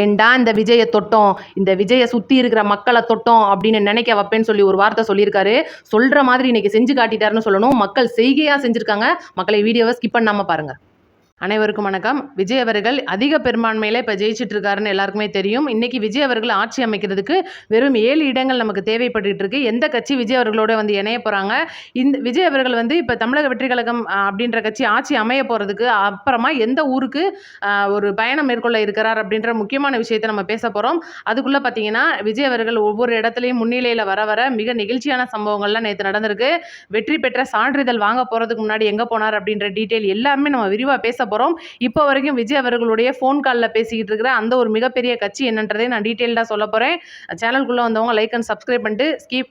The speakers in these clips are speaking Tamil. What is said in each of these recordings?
ஏண்டா இந்த விஜய தொட்டோம், இந்த விஜய சுத்தி இருக்கிற மக்கள தொட்டோம் அப்படின்னு நினைக்க வைப்பேன்னு சொல்லி ஒரு வார்த்தை சொல்லியிருக்காரு. சொல்ற மாதிரி இன்னைக்கு செஞ்சு காட்டிட்டாருன்னு சொல்லணும். மக்கள் செய்கையா செஞ்சிருக்காங்க. மக்களை வீடியோவை ஸ்கிப் பண்ணாம பாருங்க. அனைவருக்கும் வணக்கம். விஜய் அவர்கள் அதிக பெரும்பான்மையில இப்போ ஜெயிச்சிட்டு இருக்காருன்னு எல்லாருக்குமே தெரியும். இன்னைக்கு விஜய் அவர்கள் ஆட்சி அமைக்கிறதுக்கு வெறும் 7 இடங்கள் நமக்கு தேவைப்பட்டு இருக்கு. எந்த கட்சி விஜய் அவர்களோட வந்து இணைய போறாங்க? இந்த விஜய் அவர்கள் வந்து இப்போ தமிழக வெற்றி கழகம் அப்படின்ற கட்சி ஆட்சி அமைய போறதுக்கு அப்புறமா எந்த ஊருக்கு ஒரு பயணம் மேற்கொள்ள இருக்கிறார் அப்படின்ற முக்கியமான விஷயத்தை நம்ம பேச போறோம். அதுக்குள்ள பார்த்தீங்கன்னா விஜய் அவர்கள் ஒவ்வொரு இடத்துலையும் முன்னிலையில் வர வர மிக நெகிழ்ச்சியான சம்பவங்கள்லாம் நேற்று நடந்திருக்கு. வெற்றி பெற்ற சான்றிதழ் வாங்க போறதுக்கு முன்னாடி எங்க போனார் அப்படின்ற டீட்டெயில் எல்லாமே நம்ம விரிவாக பேச போகிறோம். இப்போ வரைக்கும் விஜய் அவர்களுடைய ஃபோன் காலில் பேசிக்கிட்டு இருக்கிற அந்த ஒரு மிகப்பெரிய கட்சி என்னன்றதை நான் டீட்டெயில்டாக சொல்ல போகிறேன். சேனலுக்குள்ளே வந்தவங்க லைக் அண்ட் சப்ஸ்கிரைப் பண்ணிட்டு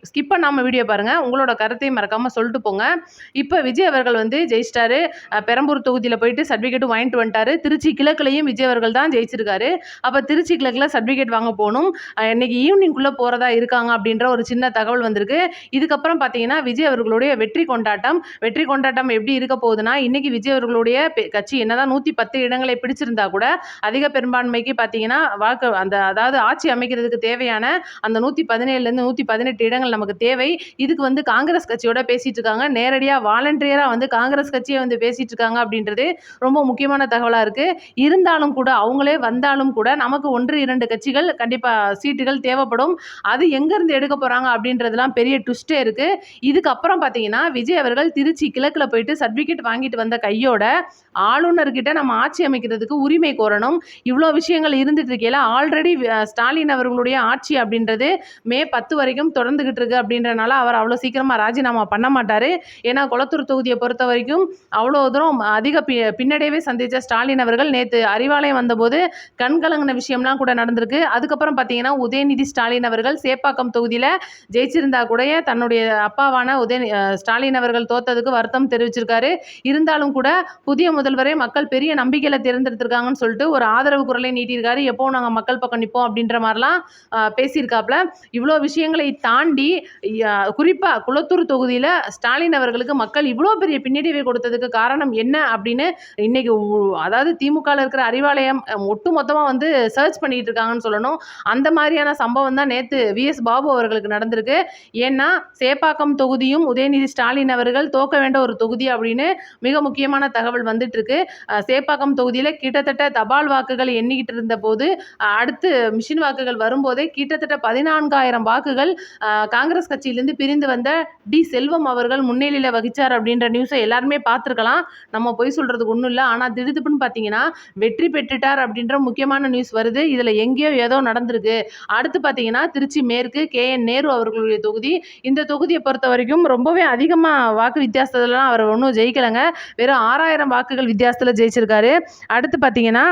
ஸ்கிப் பண்ணாமல் வீடியோ பாருங்கள். உங்களோட கருத்தையும் மறக்காமல் சொல்லிட்டு போங்க. இப்போ விஜய் அவர்கள் வந்து ஜெயிச்சிட்டாரு. பெரம்பூர் தொகுதியில் போயிட்டு சர்டிஃபிகேட்டும் வாங்கிட்டு வந்துட்டாரு. திருச்சி கிழக்குலையும் விஜய் அவர்கள் தான் ஜெயிச்சிருக்காரு. அப்போ திருச்சி கிழக்கில் சர்டிஃபிகேட் வாங்க போகணும். இன்னைக்கு ஈவினிங்குள்ளே போகிறதா இருக்காங்க அப்படின்ற ஒரு சின்ன தகவல் வந்திருக்கு. இதுக்கப்புறம் பார்த்தீங்கன்னா விஜய் அவர்களுடைய வெற்றி கொண்டாட்டம் எப்படி இருக்க போகுதுன்னா, இன்னைக்கு விஜய் அவர்களுடைய கட்சி என்னதான் 110 இடங்களை பிடிச்சிருந்தா கூட அதிக பெரும்பான்மைக்கு பார்த்தீங்கன்னா வாக்கு அதாவது ஆட்சி அமைக்கிறதுக்கு தேவையான அந்த 117லேருந்து 118 இடங்கள் நமக்கு தேவை. இதுக்கு வந்து காங்கிரஸ் கட்சியோட பேசிட்டு இருக்காங்க. நேரடியாக வாலண்டியராக வந்து காங்கிரஸ் கட்சியை வந்து பேசிட்டு இருக்காங்க அப்படின்றது ரொம்ப முக்கியமான தகவலாக இருக்கு. இருந்தாலும் கூட அவங்களே வந்தாலும் கூட நமக்கு 1-2 கட்சிகள் கண்டிப்பாக சீட்டுகள் தேவைப்படும். அது எங்கேருந்து எடுக்க போகிறாங்க அப்படின்றதுலாம் பெரிய ட்விஸ்டே இருக்கு. இதுக்கப்புறம் பார்த்தீங்கன்னா விஜய் அவர்கள் திருச்சி கிழக்கில் போயிட்டு சர்டிஃபிகேட் வாங்கிட்டு வந்த கையோட ஆளுநர்கிட்ட நம்ம ஆட்சி அமைக்கிறதுக்கு உரிமை கோரணும். இவ்வளோ விஷயங்கள் இருந்துட்டு இருக்கையில ஆல்ரெடி ஸ்டாலின் அவர்களுடைய ஆட்சி அப்படின்றது மே 10 வரைக்கும் தொடர்ந்துகிட்டு இருக்கு. அப்படின்றனால அவர் அவ்வளோ சீக்கிரமாக ராஜினாமா பண்ண மாட்டார். ஏன்னா குளத்தூர் தொகுதியை பொறுத்த வரைக்கும் அவ்வளோ தூரம் அதிக பின்னடைவே சந்தித்த ஸ்டாலின் அவர்கள் நேற்று அறிவாலயம் வந்தபோது கண்கலங்கின விஷயம்லாம் கூட நடந்திருக்கு. அதுக்கப்புறம் பார்த்தீங்கன்னா உதயநிதி ஸ்டாலின் அவர்கள் சேப்பாக்கம் தொகுதியில் ஜெயிச்சிருந்தா கூட தன்னுடைய அப்பாவான ஸ்டாலின் அவர்கள் தோத்ததுக்கு வருத்தம் தெரிவிச்சிருக்காரு. இருந்தாலும் கூட புதிய முதல்வரை மக்கள் பெரிய நம்பிக்கையில் தேர்ந்தெடுத்திருக்காங்கன்னு சொல்லிட்டு ஒரு ஆதரவு குரலை நீட்டியிருக்காரு. எப்போ நாங்கள் மக்கள் பக்கம் நிற்போம் அப்படின்ற மாதிரிலாம் பேசியிருக்காப்புல. இவ்வளோ விஷயங்களை தாண்டி குறிப்பாக குளத்தூர் தொகுதியில் ஸ்டாலின் அவர்களுக்கு மக்கள் இவ்வளோ பெரிய பின்னடைவை கொடுத்ததுக்கு காரணம் என்ன அப்படின்னு இன்னைக்கு அதாவது திமுகவில் இருக்கிற அறிவாலயம் ஒட்டு மொத்தமாக வந்து சர்ச் பண்ணிட்டு இருக்காங்கன்னு சொல்லணும். அந்த மாதிரியான சம்பவம் தான் நேற்று VS பாபு அவர்களுக்கு நடந்திருக்கு. ஏன்னா சேப்பாக்கம் தொகுதியும் உதயநிதி ஸ்டாலின் அவர்கள் தோக்க வேண்ட ஒரு தொகுதி அப்படின்னு மிக முக்கியமான தகவல் வந்துட்டு இருக்கு. சேப்பாக்கம் தொகுதியில் கிட்டத்தட்ட தபால் வாக்குகள் எண்ணிக்கிட்டு இருந்த போது அடுத்து மிஷின் வாக்குகள் வரும்போதே கிட்டத்தட்ட 14,000 வாக்குகள் காங்கிரஸ் கட்சியிலிருந்து பிரிந்து வந்த டி செல்வம் அவர்கள் முன்னிலையில் வகிச்சார் அப்படின்ற நியூஸை எல்லாருமே பார்த்துருக்கலாம். நம்ம போய் சொல்றதுக்கு ஒன்றும் இல்லை. ஆனால் திடுதுப்புன்னு பார்த்தீங்கன்னா வெற்றி பெற்றுட்டார் அப்படின்ற முக்கியமான நியூஸ் வருது. இதில் எங்கேயோ ஏதோ நடந்திருக்கு. அடுத்து பார்த்தீங்கன்னா திருச்சி மேற்கு KN நேரு அவர்களுடைய தொகுதி. இந்த தொகுதியை பொறுத்த வரைக்கும் ரொம்பவே அதிகமாக வாக்கு வித்தியாசத்துலலாம் அவர் ஒன்றும் ஜெயிக்கலைங்க. வெறும் 6,000 வாக்குகள் வித்தியாசத்தில் ஜெயிச்சிருக்காரு. அடுத்து பார்த்தீங்கன்னா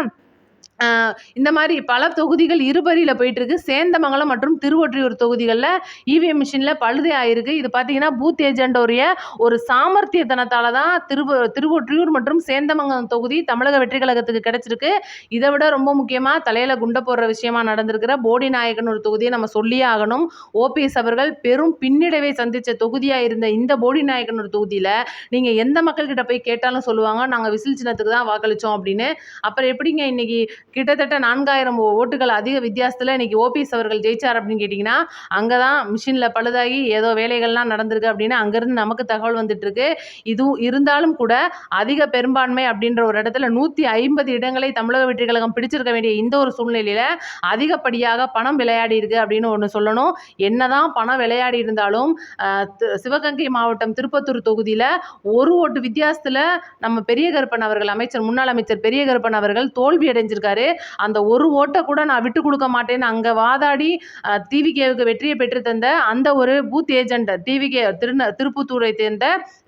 இந்த மாதிரி பல தொகுதிகள் இருபறியில் போயிட்டு இருக்கு. சேந்தமங்கலம் மற்றும் திருவொற்றியூர் தொகுதிகளில் EVM மிஷினில் பழுதே ஆயிருக்கு. இது பார்த்தீங்கன்னா பூத் ஏஜென்டோடைய ஒரு சாமர்த்தியத்தனத்தால தான் திருவொற்றியூர் மற்றும் சேந்தமங்கலம் தொகுதி தமிழக வெற்றி கழகத்துக்கு கிடைச்சிருக்கு. இதை விட ரொம்ப முக்கியமாக தலையில் குண்டை போடுற விஷயமா நடந்திருக்கிற போடி நாயக்கன் ஒரு தொகுதியை நம்ம சொல்லியே ஆகணும். OPS அவர்கள் பெரும் பின்னடைவை சந்தித்த தொகுதியாக இருந்த இந்த போடி நாயக்கன் ஒரு தொகுதியில் நீங்கள் எந்த மக்கள்கிட்ட போய் கேட்டாலும் சொல்லுவாங்க நாங்கள் விசில் சின்னத்துக்கு தான் வாக்களித்தோம் அப்படின்னு. அப்புறம் எப்படிங்க இன்னைக்கு கிட்டத்தட்ட 4,000 ஓட்டுகள் அதிக வித்தியாசத்தில் இன்னைக்கு OPS அவர்கள் ஜெயிச்சார் அப்படின்னு கேட்டிங்கன்னா அங்கே தான் மிஷினில் பழுதாகி ஏதோ வேலைகள்லாம் நடந்திருக்கு அப்படின்னு அங்கேருந்து நமக்கு தகவல் வந்துட்டு இருக்கு. இதுவும் இருந்தாலும் கூட அதிக பெரும்பான்மை அப்படின்ற ஒரு இடத்துல 150 இடங்களை தமிழக வெற்றி கழகம் பிடிச்சிருக்க வேண்டிய இந்த ஒரு சூழ்நிலையில் அதிகப்படியாக பணம் விளையாடி இருக்கு அப்படின்னு ஒன்று சொல்லணும். என்னதான் பணம் விளையாடி இருந்தாலும் சிவகங்கை மாவட்டம் திருப்பத்தூர் தொகுதியில் ஒரு ஓட்டு வித்தியாசத்தில் நம்ம பெரிய கருப்பன் அவர்கள் முன்னாள் அமைச்சர் பெரிய கருப்பன் அவர்கள் தோல்வி அடைஞ்சிருக்காரு. அந்த ஒரு ஓட்டை கூட நான் விட்டு கொடுக்க மாட்டேன்னு அங்க வாதாடி TVKவுக்கு வெற்றியை பெற்று தந்த அந்த ஒரு பூத் ஏஜென்ட் TVK திருப்பத்தூரை சேர்ந்த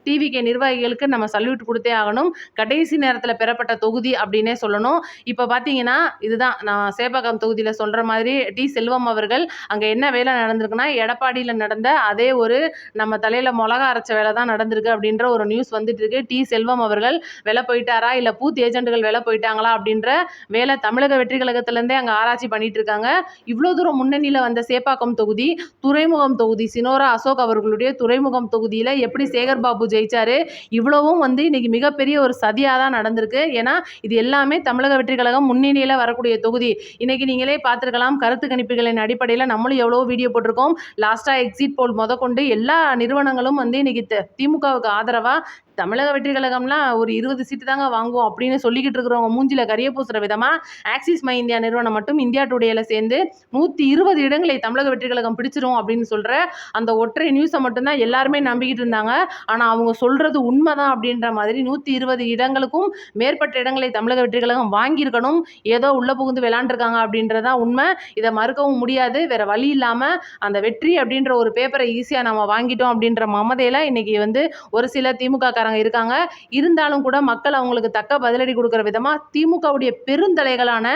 TVK நிர்வாகிகளுக்கு நம்ம சல்யூட் கொடுத்தே ஆகணும். கடைசி நேரத்தில் பெறப்பட்ட தொகுதி அப்படின்னே சொல்லணும். இப்போ பார்த்தீங்கன்னா இதுதான் நான் சேப்பாக்கம் தொகுதியில் சொல்கிற மாதிரி டி செல்வம் அவர்கள் அங்கே என்ன வேலை நடந்திருக்குன்னா எடப்பாடியில் நடந்த அதே ஒரு நம்ம தலையில் மிளகா அரைச்ச வேலை தான் நடந்திருக்கு அப்படின்ற ஒரு நியூஸ் வந்துட்டு இருக்கு. டி செல்வம் அவர்கள் வேலை போயிட்டாரா இல்லை பூத் ஏஜென்ட்டுகள் வேலை போயிட்டாங்களா அப்படின்ற வேலை தமிழக வெற்றி கழகத்திலேருந்தே அங்கே ஆராய்ச்சி பண்ணிட்டு இருக்காங்க. இவ்வளோ தூரம் முன்னணியில் வந்த சேப்பாக்கம் தொகுதி துறைமுகம் தொகுதி சினோரா அசோக் அவர்களுடைய துறைமுகம் தொகுதியில் எப்படி சேகர் பாபு ஜெயிச்சாரு. இவ்வளவும் இன்னைக்கு மிகப்பெரிய ஒரு சதியாக தான் நடந்திருக்கு. ஏன்னா இது எல்லாமே தமிழக வெற்றி கழகம் முன்னணியில் வரக்கூடிய தொகுதி. இன்னைக்கு நீங்களே பார்த்துருக்கலாம், கருத்து கணிப்புகளின் அடிப்படையில் நம்மளும் எவ்வளோ வீடியோ போட்டிருக்கோம். லாஸ்ட்டாக எக்ஸிட் போல் முதற்கொண்டு எல்லா நிறுவனங்களும் இன்னைக்கு திமுகவுக்கு ஆதரவாக தமிழக வெற்றி கழகம்லாம் ஒரு 20 சீட்டு தாங்க வாங்குவோம் அப்படின்னு சொல்லிக்கிட்டு இருக்கிறவங்க மூஞ்சில கரிய பூசுற விதமா ஆக்சிஸ் மை இந்தியா நிறுவனம் மட்டும் இந்தியா டுடேல சேர்ந்து 120 இடங்களை தமிழக வெற்றி கழகம் பிடிச்சிரும் அப்படின்னு சொல்ற அந்த ஒற்றை நியூஸை மட்டும்தான் எல்லாருமே நம்பிக்கிட்டு இருந்தாங்க. ஆனா அவங்க சொல்றது உண்மைதான் அப்படின்ற மாதிரி 120 இடங்களுக்கும் மேற்பட்ட இடங்களை தமிழக வெற்றி கழகம் வாங்கியிருக்கணும். ஏதோ உள்ள புகுந்து விளையாண்டுருக்காங்க அப்படின்றதான் உண்மை. இதை மறுக்கவும் முடியாது. வேற வழி இல்லாம அந்த வெற்றி அப்படின்ற ஒரு பேப்பரை ஈஸியா நம்ம வாங்கிட்டோம் அப்படின்ற மமதையில இன்னைக்கு ஒரு சில திமுக இருக்காங்க. இருந்தாலும் கூட மக்கள் அவங்களுக்கு தக்க பதிலடி கொடுக்கிற விதமா திமுகவுடைய பெருந்தலைகளான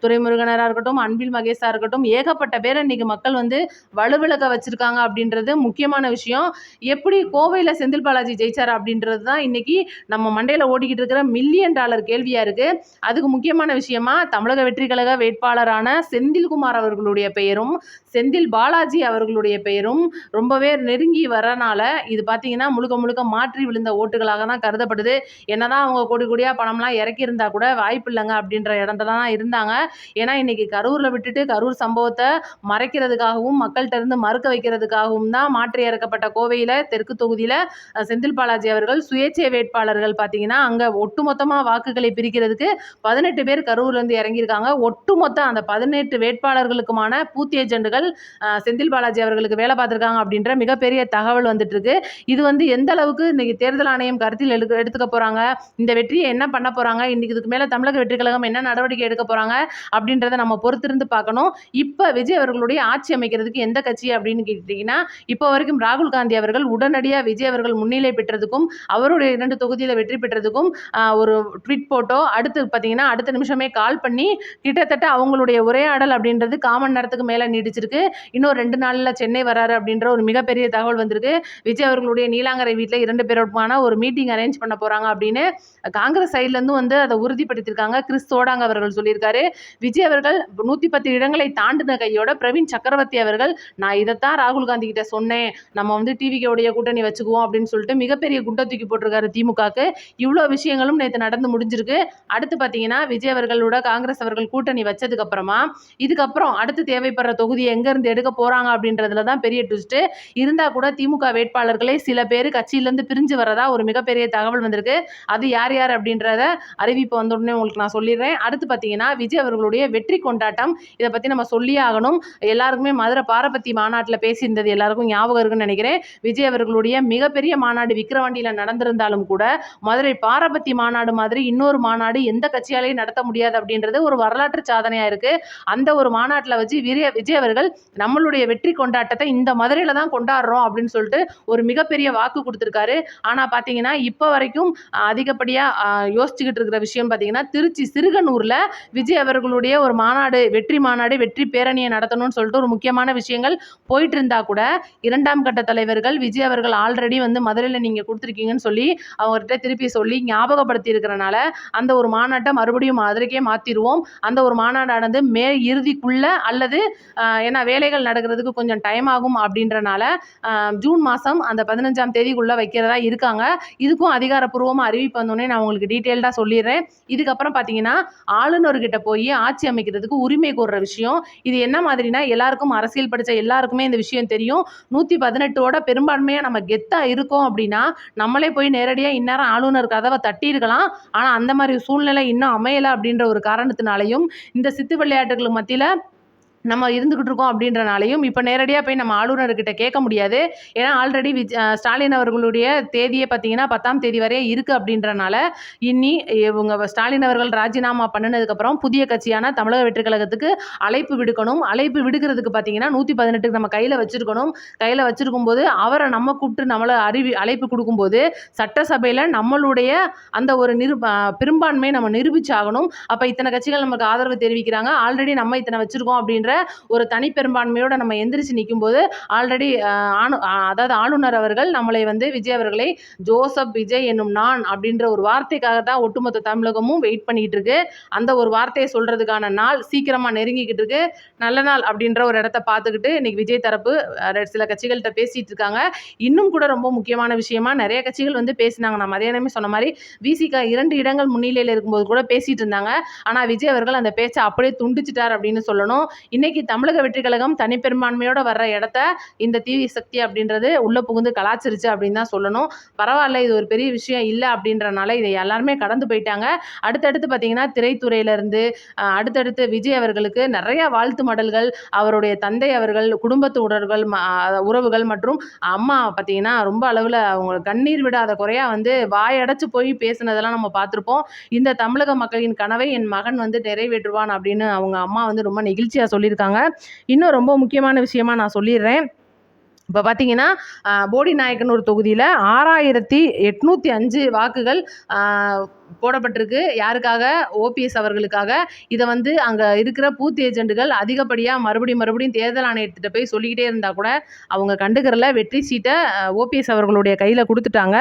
துரைமுருகனரா இருக்கட்டும், அன்பில் மகேஷா இருக்கட்டும், ஏகப்பட்ட பேரை இன்னைக்கு மக்கள் வலுவிலக வச்சிருக்காங்க அப்படின்றது முக்கியமான விஷயம். எப்படி கோவையில் செந்தில் பாலாஜி ஜெயிச்சார் அப்படின்றது தான் இன்னைக்கு நம்ம மண்டையில ஓடிக்கிட்டு இருக்கிற மில்லியன் டாலர் கேள்வியா இருக்கு. அதுக்கு முக்கியமான விஷயமா தமிழக வெற்றி கழக வேட்பாளரான செந்தில்குமார் அவர்களுடைய பெயரும் செந்தில் பாலாஜி அவர்களுடைய பெயரும் ரொம்பவே நெருங்கி வரனால இது பார்த்தீங்கன்னா முழுக்க முழுக்க மாற்றி விழுந்த ஓட்டுகளாக தான் கருதப்படுது. என்னதான் அவங்க கோடி கோடியாக பணம்லாம் இறக்கியிருந்தா கூட வாய்ப்பு இல்லைங்க அப்படின்ற இடத்துல தான் இருந்தாங்க. ஏன்னா இன்னைக்கு கரூரில் விட்டுட்டு கரூர் சம்பவத்தை மறைக்கிறதுக்காகவும் மக்கள்கிட்ட இருந்து மறுக்க வைக்கிறதுக்காகவும் தான் மாற்றி இறக்கப்பட்ட கோவையில் தெற்கு தொகுதியில் செந்தில் பாலாஜி அவர்கள் சுயேட்சை வேட்பாளர்கள் பார்த்தீங்கன்னா அங்கே ஒட்டுமொத்தமாக வாக்குகளை பிரிக்கிறதுக்கு 18 பேர் கரூர்லேருந்து இறங்கியிருக்காங்க. ஒட்டுமொத்த அந்த 18 வேட்பாளர்களுக்குமான பூத் ஏஜெண்டுகள் செந்தில் பாலாஜி அவர்களுக்கு வேலை பார்த்துருக்காங்க அப்படின்ற மிகப்பெரிய தகவல் வந்துட்டு இருக்கு. இது எந்த அளவுக்கு இன்னைக்கு தேர்தல் ஆணையம் கருத்தில் எடுத்துக்க போறாங்க, இந்த வெற்றியை என்ன பண்ண போறாங்க, இன்னைக்கு இதுக்கு மேல தமிழக வெற்றி கழகம் என்ன நடவடிக்கை எடுக்க போறாங்க அப்படின்றத நம்ம பொறுத்திருந்து பார்க்கணும். இப்ப விஜய் அவர்களுடைய ஆட்சி அமைக்கிறதுக்கு எந்த கட்சி அப்படின்னு கேட்டீங்கன்னா, இப்போ வரைக்கும் ராகுல் காந்தி அவர்கள் உடனடியாக விஜய் அவர்கள் முன்னிலை பெற்றதுக்கும் அவருடைய 2 தொகுதியில் வெற்றி பெற்றதுக்கும் ஒரு ட்வீட் போட்டோ அடுத்து பார்த்தீங்கன்னா அடுத்த நிமிஷமே கால் பண்ணி கிட்டத்தட்ட அவங்களுடைய உரையாடல் அப்படின்றது காமன் நேரத்துக்கு மேலே நீடிச்சிருக்கு. இன்னும் 2 நாளில் சென்னை வராரு அப்படின்ற ஒரு மிகப்பெரிய தகவல் வந்திருக்கு. விஜய் அவர்களுடைய நீலாங்கரை வீட்டில் 2 பேருமான ஒரு மீட்டிங் அரேஞ்ச் பண்ண போறாங்க அப்படின்னு காங்கிரஸ் சைட்லேருந்து அதை உறுதிப்படுத்தியிருக்காங்க. கிறிஸ் சோடாங்க அவர்கள் சொல்லியிருக்காரு. விஜய் அவர்கள் 110 இடங்களை தாண்டின கையோட பிரவீன் சக்கரவர்த்தி அவர்கள் நான் இதைத்தான் ராகுல் காந்தி கிட்ட சொன்னேன், நம்ம டிவிக்கோடைய கூட்டணி வச்சுக்குவோம் அப்படின்னு சொல்லிட்டு மிகப்பெரிய குண்டை தூக்கி போட்டிருக்காரு திமுகக்கு. இவ்வளோ விஷயங்களும் நேற்று நடந்து முடிஞ்சிருக்கு. அடுத்து பார்த்தீங்கன்னா விஜய் அவர்களோட காங்கிரஸ் அவர்கள் கூட்டணி வச்சதுக்கு அப்புறமா இதுக்கப்புறம் அடுத்து தேவைப்படுற தொகுதியை எங்கேருந்து எடுக்க போறாங்க அப்படின்றதுல தான் பெரிய ட்விஸ்ட். இருந்தா கூட திமுக வேட்பாளர்களே சில பேர் கட்சியிலேருந்து பிரிஞ்சு வரதா ஒரு மிகப்பெரிய தகவல் வந்திருக்கு. அது யார் யார் அப்படின்றத அறிவிப்பு வந்த உடனே உங்களுக்கு நான் சொல்லிடுறேன். அடுத்து பார்த்தீங்கன்னா விஜய் அவர்களுடைய வெற்றி கொண்டாட்டம், இதை பற்றி நம்ம சொல்லியே ஆகணும். எல்லாருக்குமே மதுரை பாரபத்தி மாநாட்டில் பேசியிருந்தது எல்லாருக்கும் ஞாபகம் இருக்குன்னு நினைக்கிறேன். விஜய் அவர்களுடைய மிகப்பெரிய மாநாடு விக்கிரவாண்டியில் நடந்திருந்தாலும் கூட மதுரை பாரபத்தி மாநாடு மாதிரி இன்னொரு மாநாடு எந்த கட்சியாலையும் நடத்த முடியாது அப்படின்றது ஒரு வரலாற்று சாதனையாக இருக்கு. அந்த ஒரு மாநாட்டில் வச்சு விஜய் அவர்கள் நம்மளுடைய வெற்றி கொண்டாட்டத்தை இந்த மதுரையில் தான் கொண்டாடுறோம் அப்படின்னு சொல்லிட்டு ஒரு மிகப்பெரிய வாக்கு கொடுத்துருக்காரு. ஆனால் பார்த்தீங்கன்னா இப்போ வரைக்கும் அதிகப்படியாக யோசிச்சுக்கிட்டு இருக்கிற விஷயம் பார்த்தீங்கன்னா திருச்சி சிறுகனூரில் விஜய் அவர்களுடைய ஒரு மாநாடு வெற்றி பேரணியை நடத்தணும்னு சொல்லிட்டு ஒரு முக்கியமான விஷயங்கள் போயிட்டு இருந்தா கூட 2ஆம் கட்ட தலைவர்கள் விஜய் அவர்கள் ஆல்ரெடி மதுரையில் நீங்கள் கொடுத்துருக்கீங்கன்னு சொல்லி அவங்ககிட்ட திருப்பி சொல்லி ஞாபகப்படுத்தி இருக்கிறனால அந்த ஒரு மாநாட்டை மறுபடியும் மதுரைக்கே மாற்றிடுவோம். அந்த ஒரு மாநாடானது மே இறுதிக்குள்ள அல்லது ஏன்னா வேலைகள் நடக்கிறதுக்கு கொஞ்சம் டைம் ஆகும் அப்படின்றனால ஜூன் மாதம் அந்த 15ஆம் தேதிக்குள்ளே வைக்கிறதா இருக்காங்க. இதுக்கும் அதிகாரப்பூர்வமாக அறிவிப்பு வந்தோடனே நான் உங்களுக்கு டீட்டெயில்டாக சொல்லிடுறேன். இதுக்கப்புறம் பார்த்தீங்கன்னா ஆளுநர்கிட்ட போய் ஆட்சி அமைக்கிறதுக்கு உரிமை கோர்ற விஷயம். இது என்ன மாதிரினா எல்லாருக்கும் அரசியல் படித்த எல்லாருக்குமே இந்த விஷயம் தெரியும். 118ஓட பெரும்பான்மையாக நம்ம கெத்தாக இருக்கோம் அப்படின்னா நம்மளே போய் நேரடியாக இந்நேரம் ஆளுநர் கதவை தட்டியிருக்கலாம். ஆனால் அந்த மாதிரி சூழ்நிலை இன்னும் அமையலை அப்படின்ற ஒரு காரணத்தினாலையும் இந்த சித்து விளையாட்டுகளுக்கு மத்தியில் நம்ம இருந்துக்கிட்டு இருக்கோம் அப்படின்றனாலையும் இப்போ நேரடியாக போய் நம்ம ஆளுநர்கிட்ட கேட்க முடியாது. ஏன்னா ஆல்ரெடி ஸ்டாலின் அவர்களுடைய தேதியை பார்த்தீங்கன்னா 10ஆம் தேதி வரையே இருக்குது அப்படின்றனால இனி இவங்க ஸ்டாலின் அவர்கள் ராஜினாமா பண்ணினதுக்கப்புறம் புதிய கட்சியான தமிழக வெற்றி கழகத்துக்கு அழைப்பு விடுக்கணும். அழைப்பு விடுக்கிறதுக்கு பார்த்தீங்கன்னா 118 நம்ம கையில் வச்சுருக்கணும். கையில் வச்சுருக்கும் போது அவரை நம்ம கூப்பிட்டு நம்மளை அழைப்பு கொடுக்கும்போது சட்டசபையில் நம்மளுடைய அந்த ஒரு பெரும்பான்மையை நம்ம நிரூபிச்சாகணும். அப்போ இத்தனை கட்சிகள் நமக்கு ஆதரவு தெரிவிக்கிறாங்க, ஆல்ரெடி நம்ம இத்தனை வச்சுருக்கோம் அப்படின்ற ஒரு தனிப்பெரும்பான்மையோட நம்ம எந்திரிச்சு நிக்கும்போது ஆல்ரெடி அதாவது ஆளுநர் அவர்கள் நம்மளை வந்து விஜய் அவர்களை ஜோசப் விஜய் என்னும் நான் அப்படின்ற ஒரு வார்த்தைக்காக தான் ஒட்டுமொத்த தமிழகமும் வெயிட் பண்ணிட்டு இருக்கு. அந்த ஒரு வார்த்தையை சொல்றதுக்கான நாள் சீக்கிரமா நெருங்கிக்கிட்டு இருக்கு. நல்ல நாள் அப்படின்ற ஒரு இடத்த பார்த்துக்கிட்டு இன்னைக்கு விஜய் தரப்பு சில கட்சிகள்கிட்ட பேசிட்டு இருக்காங்க. இன்னும் கூட ரொம்ப முக்கியமான விஷயமா நிறைய கட்சிகள் வந்து பேசினாங்க. நான் மதியானமே சொன்ன மாதிரி விசிக 2 இடங்கள் முன்னிலையில் இருக்கும்போது கூட பேசிட்டு இருந்தாங்க. ஆனா விஜய் அவர்கள் அந்த பேச்சை அப்படியே துண்டிச்சிட்டார் அப்படின்னு சொல்லணும். இன்னைக்கு தமிழக வெற்றி கழகம் தனிப்பெரும்பான்மையோட வர்ற இடத்த இந்த தீவி சக்தி அப்படின்றது உள்ள புகுந்து கலாச்சிருச்சு அப்படின்னு தான் சொல்லணும். பரவாயில்ல, இது ஒரு பெரிய விஷயம் இல்லை அப்படின்றனால இதை எல்லாருமே கடந்து போயிட்டாங்க. அடுத்தடுத்து பார்த்தீங்கன்னா திரைத்துறையிலிருந்து அடுத்தடுத்து விஜய் அவர்களுக்கு நிறைய வாழ்த்து மடல்கள், அவருடைய தந்தை அவர்கள், குடும்பத்து உறவுகள் மற்றும் அம்மா பார்த்தீங்கன்னா ரொம்ப அளவில் அவங்க கண்ணீர் விடாத குறையா வந்து வாயடைச்சு போய் பேசுனதெல்லாம் நம்ம பார்த்துருப்போம். இந்த தமிழக மக்களின் கனவை என் மகன் வந்து நிறைவேற்றுவான் அப்படின்னு அவங்க அம்மா வந்து ரொம்ப நெகிழ்ச்சியாக சொல்லியிருக்காங்க. இன்னும் ரொம்ப முக்கியமான விஷயமா நான் சொல்லிடுறேன். இப்போ பார்த்தீங்கன்னா போடி நாயக்கன் ஒரு தொகுதியில் 6805 வாக்குகள் போடப்பட்டிருக்கு. யாருக்காக? ஓபிஎஸ் அவர்களுக்காக. இதை வந்து அங்கே இருக்கிற பூத் ஏஜென்ட்டுகள் அதிகப்படியாக மறுபடியும் தேர்தல் ஆணையத்திட்ட போய் சொல்லிக்கிட்டே இருந்தால் கூட அவங்க கண்டுக்கிறல. வெற்றி சீட்டை ஓபிஎஸ் அவர்களுடைய கையில் கொடுத்துட்டாங்க.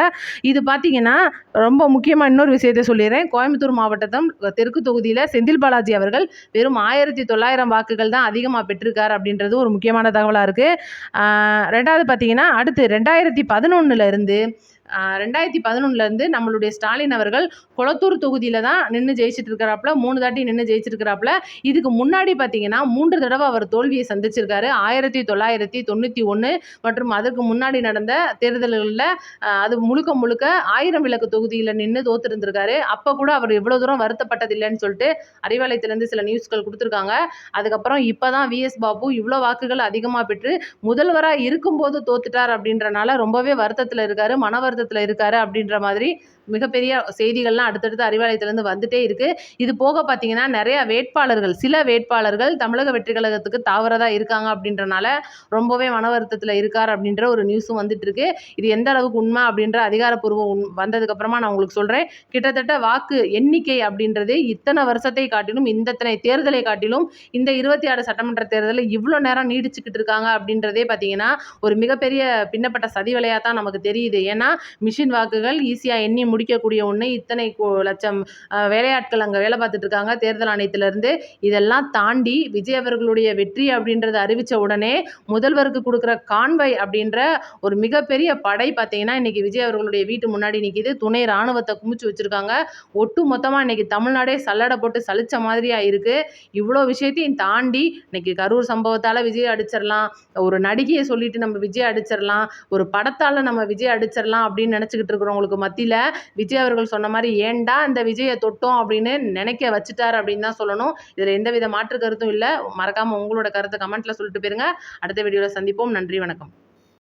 இது பார்த்தீங்கன்னா ரொம்ப முக்கியமாக இன்னொரு விஷயத்தை சொல்லிடுறேன். கோயம்புத்தூர் மாவட்டம் தெற்கு தொகுதியில் செந்தில் பாலாஜி அவர்கள் வெறும் 1900 வாக்குகள் தான் அதிகமாக பெற்றிருக்கார் அப்படின்றது ஒரு முக்கியமான தகவலாக இருக்குது. ரெண்டாவது பார்த்தீங்கன்னா அடுத்து 2011 நம்மளுடைய ஸ்டாலின் அவர்கள் கொளத்தூர் தொகுதியில் தான் நின்று ஜெயிச்சிட்டு இருக்கிறாப்புல. 3 தாட்டி நின்று ஜெயிச்சிருக்கிறாப்புல. இதுக்கு முன்னாடி பார்த்தீங்கன்னா 3 தடவை அவர் தோல்வியை சந்திச்சிருக்காரு. 1991 மற்றும் அதற்கு முன்னாடி நடந்த தேர்தல்களில் அது முழுக்க 1000 விளக்கு தொகுதியில் நின்று தோத்துருந்துருக்காரு. அப்போ கூட அவர் இவ்வளோ தூரம் வருத்தப்பட்டதில்லைன்னு சொல்லிட்டு அறிவாலயத்திலேருந்து சில நியூஸ்கள் கொடுத்துருக்காங்க. அதுக்கப்புறம் இப்போ தான் விஎஸ் பாபு இவ்வளோ வாக்குகள் அதிகமாக பெற்று முதல்வராக இருக்கும்போது தோத்துட்டார் அப்படின்றனால ரொம்பவே வருத்தத்தில் இருக்காரு, மன வருத்தத்தில் இருக்காரு அப்படின்ற மாதிரி மிகப்பெரிய செய்திகள்லாம் அடுத்தடுத்து அறிவாலயத்திலேருந்து வந்துட்டே இருக்கு. இது போக பார்த்தீங்கன்னா நிறைய சில வேட்பாளர்கள் தமிழக வெற்றி கழகத்துக்கு தாவறதா இருக்காங்க அப்படின்றனால ரொம்பவே மன வருத்தத்தில் இருக்கார் அப்படின்ற ஒரு நியூஸும் வந்துட்டு இருக்கு. இது எந்த அளவுக்கு உண்மை அப்படின்ற அதிகாரப்பூர்வம் வந்ததுக்கு அப்புறமா நான் உங்களுக்கு சொல்றேன். கிட்டத்தட்ட வாக்கு எண்ணிக்கை அப்படின்றது இத்தனை வருஷத்தை காட்டிலும் இத்தனை தேர்தலை காட்டிலும் இந்த 26 சட்டமன்ற தேர்தலில் இவ்வளோ நேரம் நீடிச்சுக்கிட்டு இருக்காங்க அப்படின்றதே பார்த்தீங்கன்னா ஒரு மிகப்பெரிய பின்னப்பட்ட சதி வேலையாக தான் நமக்கு தெரியுது. ஏன்னா மிஷின் வாக்குகள் ஈஸியாக எண்ணி முடிக்கக்கூடிய ஒன்று, இத்தனை லட்சம் வேலையாட்கள் அங்கே வேலை பார்த்துட்டு இருக்காங்க தேர்தல் ஆணையத்திலிருந்து. இதெல்லாம் தாண்டி விஜய் அவர்களுடைய வெற்றி அப்படின்றத அறிவித்த உடனே முதல்வருக்கு கொடுக்குற கான்வாய் அப்படின்ற ஒரு மிகப்பெரிய படை பார்த்தீங்கன்னா இன்னைக்கு விஜய் அவர்களுடைய வீட்டு முன்னாடி நிற்கிது. துணை ராணுவத்தை குமிச்சு வச்சிருக்காங்க. ஒட்டு மொத்தமாக இன்னைக்கு தமிழ்நாடே சல்லடை போட்டு சலிச்ச மாதிரியா இருக்கு. இவ்வளோ விஷயத்தையும் தாண்டி இன்னைக்கு கரூர் சம்பவத்தால் விஜய் அடிச்சிடலாம், ஒரு நடிகையை சொல்லிட்டு நம்ம விஜய் அடிச்சிடலாம், ஒரு படத்தால் நம்ம விஜய் அடிச்சிடலாம் அப்படின்னு நினச்சிக்கிட்டு இருக்கிறவங்களுக்கு மத்தியில் விஜய் அவர்கள் சொன்ன மாதிரி ஏன்டா இந்த விஜயை தொட்டோம் அப்படின்னு நினைக்க வச்சுட்டார் அப்படின்னு தான் சொல்லணும். இதில் எந்தவித மாற்று கருத்தும் இல்லை. மறக்காமல் உங்களோட கருத்தை கமெண்ட்டில் சொல்லிட்டு போயிருங்க. அடுத்த வீடியோவில் சந்திப்போம். நன்றி, வணக்கம்.